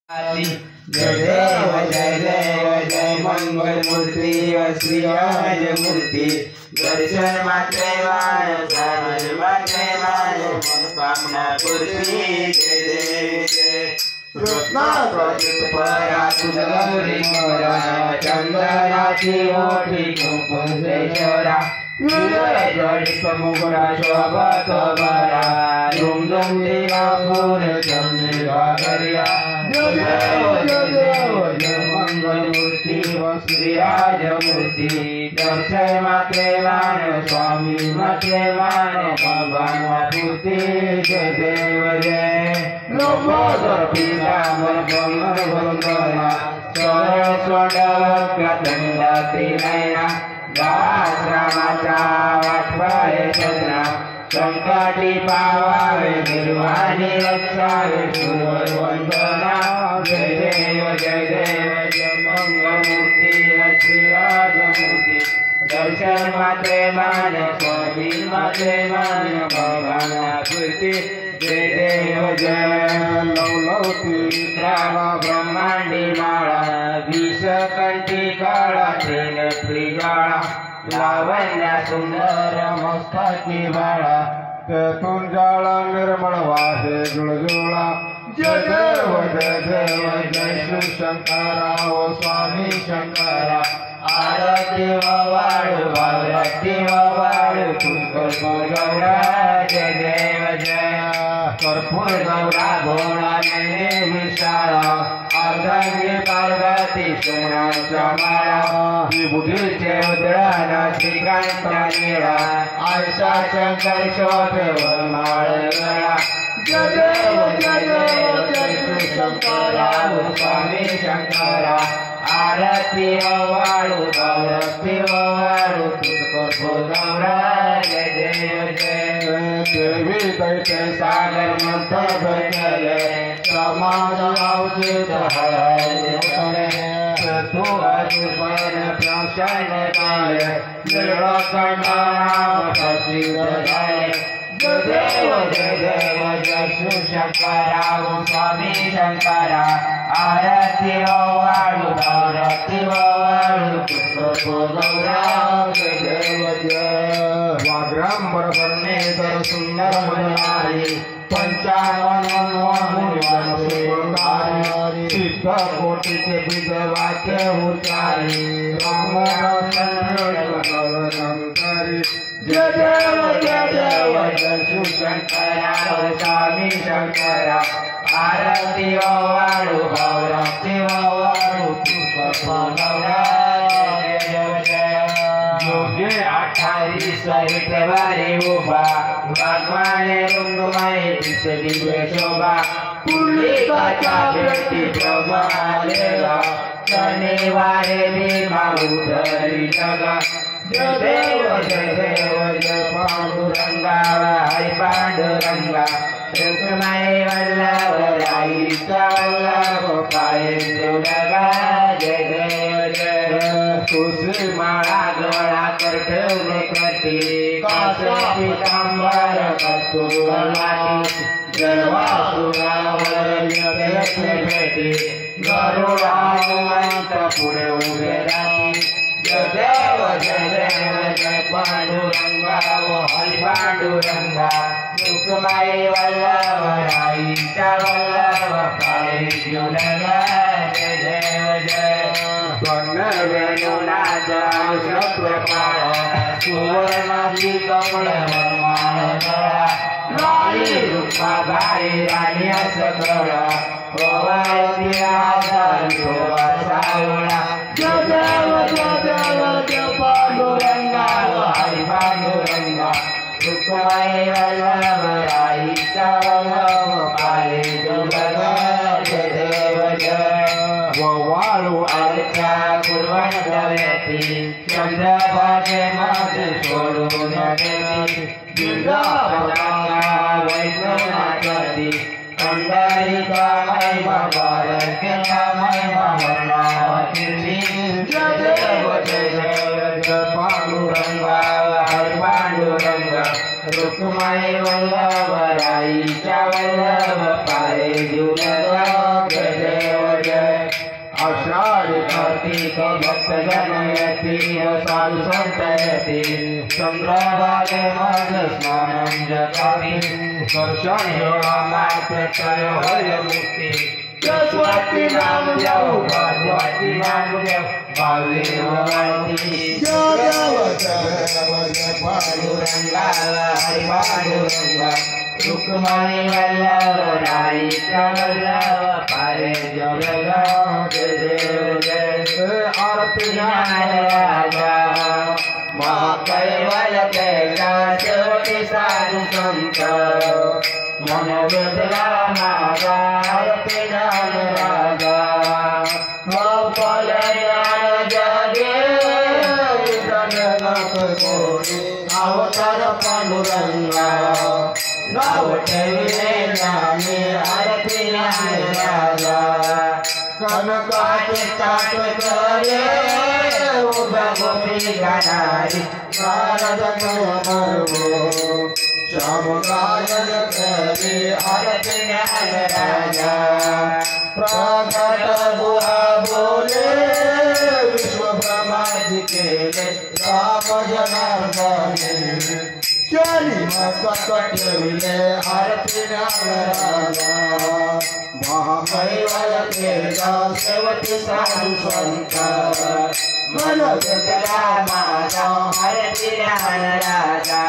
जय देव जय देव जय मंगल मूर्ति श्री राज मूर्ति दर्शन मात्रे मान मनोकामना पूर्ति जय देव जय रत्नाकरित परा तुझगौरी मोरा चंद्राची ओठी कुंकुमेश्वरा विजय जडित मुकुरा शोभत बरा झुमझुम देवा पूर चंद्र गागरिया जय मंगल मूर्ति श्री राज मूर्ति दर्शन मात्रे मान स्वामी मात्रे मान भगवान पूर्ति जय देव जय लोकोदर पीतांबर ब्रह्मण वंदना सरळ स्वडवक्रतंड त्रिनयना दासरामाचा वाटवारे सदना संकटी पावावे निर्वाणी रक्षावे सुरवर वंदना जय देव जय मंगल मूर्ति श्री राज मूर्ति दर्शन मात्रे मान स्वामी मात्रे मान भगवान पूर्ति जय देव जय लवलवती ब्रह्मांडी माळा विषकंठी काळा त्रिनेत्री ज्वाळा लावण्या सुंदर मस्तकी बाळा तेथून जाळा निर्मळ वाहे जुळजुळा जय देव जय शिवशंकरा ओ स्वामी शंकरा आरती वाळू भगवती वाळू पुष्कर गौरा जय देव जय कर्पूर गौरा घोळा नैने विशाळा अर्धांगी पार्वती सोनाचा माळा विभूतीचे उदळण श्रीकांत निळा आयसा शंकर शोभेवर माळ गळा जय देव जय शिवशंकरा स्वामी शंकरा आरती वाळू भगवती वाळू पुष्कर गौरा जय देव जय देवी दैत्य सागर मंत्र भजले समाज अवचित तू अजुपन प्रसन्न काले नीलकंठ नाम प्रसिद्ध झाले जय देव जय शिवशंकरा स्वामी शंकरा आरती वाळू भगवती वाळू पुष्कर गौरा जय देव जय वाग्रांबर वर्णेतर सुंदर मनोहारी पंचानन मुनिवारी सिद्ध कोटीचे बीज वाक्य उच्चारी रामचंद्री जय देव जय शिवशंकरा स्वामी शंकरा आरती वाळू भगवती वाळू पुष्कर गौरा जय देव जय योगे अठारी सहित वारे उभा भगवाने रुंगमाई दिव्य शोभा पुंडलिकाच्या भेटी प्रभालेला शनिवारे भीमा उधरी जगा जय देव जय पांडुरंगा हरी पांडुरंगा रुक्माई वल्लभ आईचा वल्लभ पाय देवलगा जय देव जय तुळशी माळा गळा कर ठेवले कटी कासे पितांबर कस्तूर लाटी जन्मासुरावर यज्ञ भेटी गरुडा हनुमंत पुढे उभे राहती जय देव जय पांडुरंगा हरी पांडुरंगा रुक्माई वल्लभ आईचा वल्लभ पाय देवलगा जय देव जय वेणुनाद शक्रपाळ सुवर्णाची कमळ माळा राणी रुक्माबाई राणी सकळा प्रवाळती आधार सावळा जय देव पांडुरंगा हरी पांडुरंगा रुक्माई वल्लभ आईचा वल्लभ पाय देवलगा जय देव जय वाळू आरच्या कुर्वंत व्यक्ती चंद्रभागे माझे सोडून देती दुर्गा पदाचा वैष्णवनाची पंढरीचा महिमा बालकेचा महिमा वर्णावती जय देव पांडुरंगा हरी पांडुरंगा रुक्माई वल्लभ आईच्या वल्लभ पाय देवलगा जय देव आषाढ़ कार्तिक भक्त जन यति साधु संत यति चंद्रभागे मध स्नानं जगामि दर्शन प्रत्यय हय मुक्ति सरस्वती नाम जप भगवती नाम जप भावे भगवती पांडुरंगा हरि पांडुरंगा रुक्मणी वल्लभ राई वल्लभ पारे जगन्नाथ देव जय आरती राजा महाकैवल कैलासवती साधु संत मनोवेद राजा आरती राजा अवतार पांडुरंगा नाव ठेवले ज्ञानी आरती राजा कनकाचे ताट करे उभा गोपी गाणारी नारद मरवो श्यामगायन करे आरती राजा प्रकट बुआ बोले विश्व ब्रह्माजी केले राम जनार्दन चली मस्तक ठेवले आरती राजा महाकैवल सेवती साधु संत मनोजला माता आरती राजा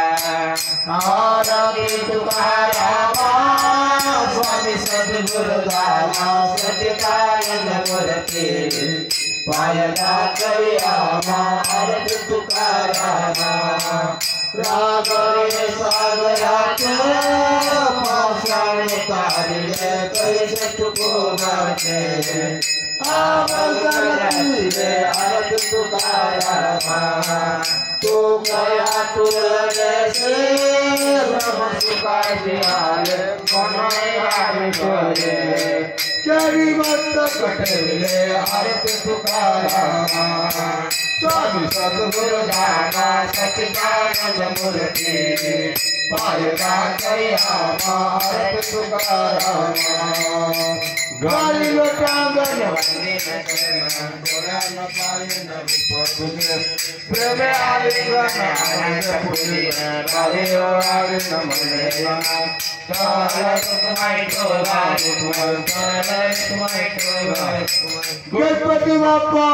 आरती तुकाराम स्वामी सद्गुरुदाना सच्चिदानंद मूर्ति पायला कविरामा आरती तुकाराम रागवे सागरात पाषाण तारिले कैसे तुको बाटे आमगरतीले आरती तुकाराम तू कया तुलगे से ब्रह्म सुखाचे आले मनोने राम छोरे चरी मस्तक ठेवले आरती तुकाराम स्वामी सद्गुरुदाना सच्चिदानंद मूर्ति पायका करियामा आरती तुकाराम गाली लोटांगन वंदे पुराण पायन विपदुने प्रेम आलिंगन आनंद पुरी राधे राधे नमने गणपति बाप्पा